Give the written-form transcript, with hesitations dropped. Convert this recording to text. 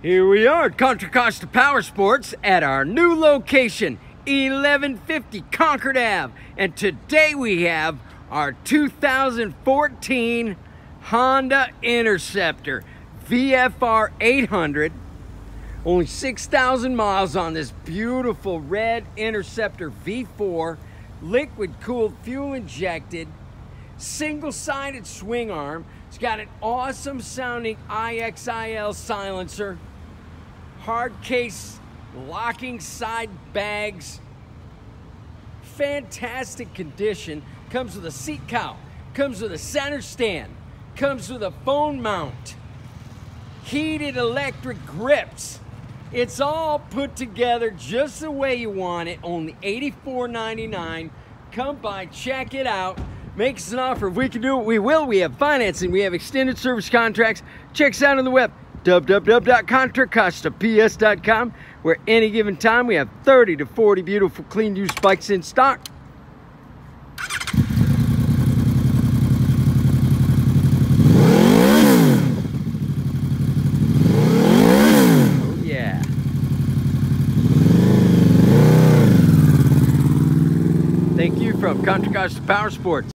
Here we are at Contra Costa Powersports at our new location, 1150 Concord Ave. And today we have our 2014 Honda Interceptor VFR800. Only 6,000 miles on this beautiful red Interceptor V4, liquid cooled, fuel injected, single-sided swing arm. It's got an awesome sounding IXIL silencer, hard case locking side bags, fantastic condition. Comes with a seat cowl, comes with a center stand, comes with a phone mount, heated electric grips. It's all put together just the way you want it. Only $84.99. Come by, check it out. Make us an offer. If we can do it, we will. We have financing. We have extended service contracts. Check us out on the web, www.contracostaps.com, where any given time we have 30 to 40 beautiful clean used bikes in stock. Oh yeah. Thank you from Contra Costa Powersports.